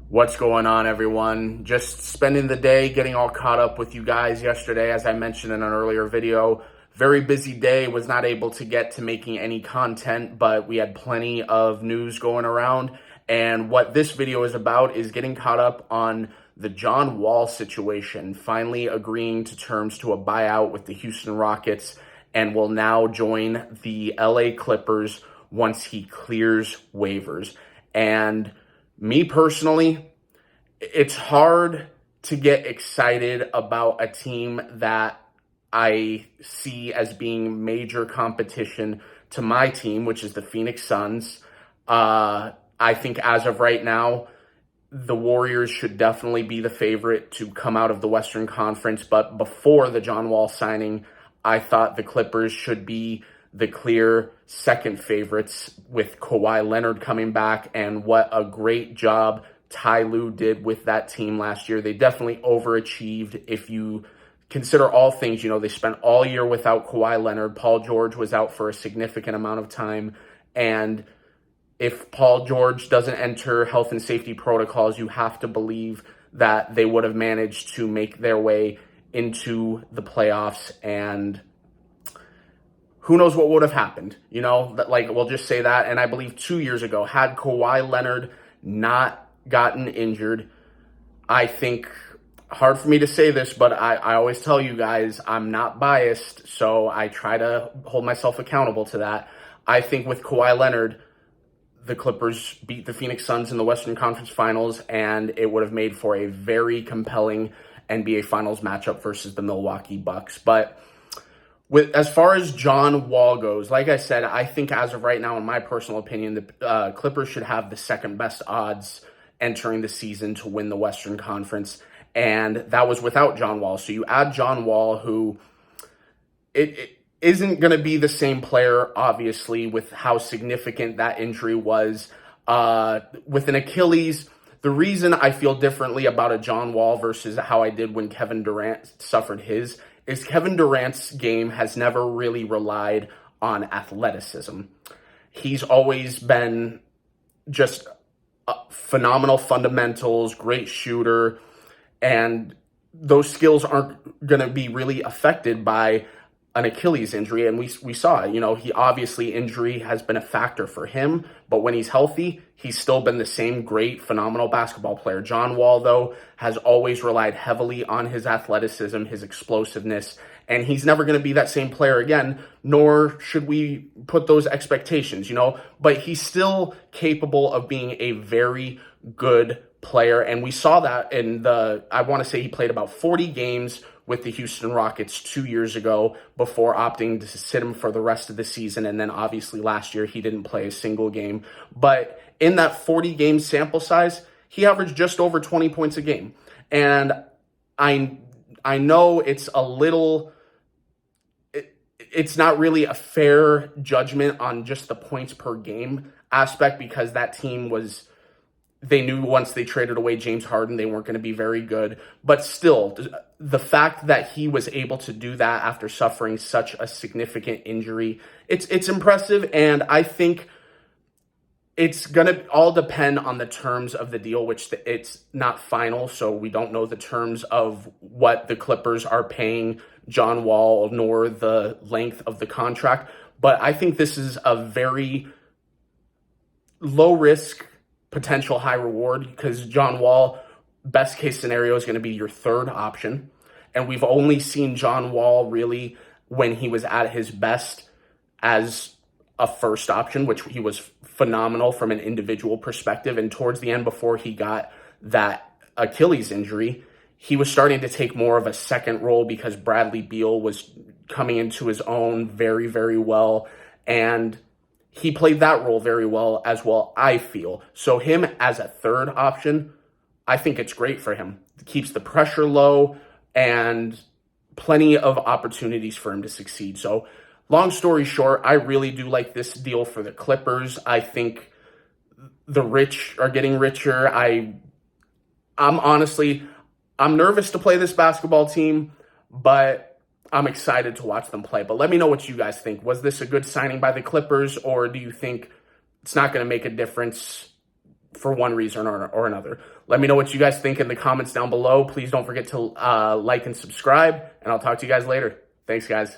What's going on, everyone? Just spending the day getting all caught up with you guys yesterday, as I mentioned in an earlier video. Very busy day, was not able to get to making any content, but we had plenty of news going around. And what this video is about is getting caught up on the John Wall situation, finally agreeing to terms to a buyout with the Houston Rockets, and will now join the LA Clippers once he clears waivers. And me personally, it's hard to get excited about a team that I see as being major competition to my team, which is the Phoenix Suns. I think as of right now, the Warriors should definitely be the favorite to come out of the Western Conference. But before the John Wall signing, I thought the Clippers should be the clear second favorites, with Kawhi Leonard coming back, and what a great job Ty Lue did with that team last year. They definitely overachieved. If you consider all things, they spent all year without Kawhi Leonard. Paul George was out for a significant amount of time. And if Paul George doesn't enter health and safety protocols, you have to believe that they would have managed to make their way into the playoffs. And who knows what would have happened, we'll just say that. And I believe 2 years ago, had Kawhi Leonard not gotten injured, I think, hard for me to say this, but I always tell you guys, I'm not biased, so I try to hold myself accountable to that. I think with Kawhi Leonard, the Clippers beat the Phoenix Suns in the Western Conference Finals, and it would have made for a very compelling NBA Finals matchup versus the Milwaukee Bucks. But as far as John Wall goes, like I said, I think as of right now, in my personal opinion, the Clippers should have the second best odds entering the season to win the Western Conference, and that was without John Wall. So you add John Wall, who it isn't going to be the same player, obviously, with how significant that injury was. With an Achilles, the reason I feel differently about a John Wall versus how I did when Kevin Durant suffered his is Kevin Durant's game has never really relied on athleticism. He's always been just phenomenal fundamentals, great shooter, and those skills aren't going to be really affected by an Achilles injury. And we saw it. He obviously, injury has been a factor for him, but when he's healthy, he's still been the same great, phenomenal basketball player. John Wall, though, has always relied heavily on his athleticism, his explosiveness, and he's never going to be that same player again, nor should we put those expectations, but he's still capable of being a very good player. And we saw that I want to say he played about 40 games with the Houston Rockets 2 years ago before opting to sit him for the rest of the season. And then obviously last year he didn't play a single game. But in that 40-game sample size, he averaged just over 20 points a game. And I know it's it's not really a fair judgment on just the points per game aspect, because that team they knew once they traded away James Harden, they weren't going to be very good. But still, the fact that he was able to do that after suffering such a significant injury, it's impressive. And I think it's going to all depend on the terms of the deal, which it's not final. So we don't know the terms of what the Clippers are paying John Wall, nor the length of the contract. But I think this is a very low risk, potential high reward, because John Wall, best case scenario, is going to be your third option. And we've only seen John Wall really when he was at his best as a first option, which he was phenomenal from an individual perspective. And towards the end, before he got that Achilles injury, he was starting to take more of a second role because Bradley Beal was coming into his own very, very well. And he played that role very well as well, I feel. So him as a third option, I think it's great for him. It keeps the pressure low and plenty of opportunities for him to succeed. So long story short, I really do like this deal for the Clippers. I think the rich are getting richer. I'm nervous to play this basketball team, but I'm excited to watch them play. But let me know what you guys think. Was this a good signing by the Clippers, or do you think it's not going to make a difference for one reason or another. Let me know what you guys think in the comments down below. Please don't forget to like and subscribe, and I'll talk to you guys later. Thanks, guys.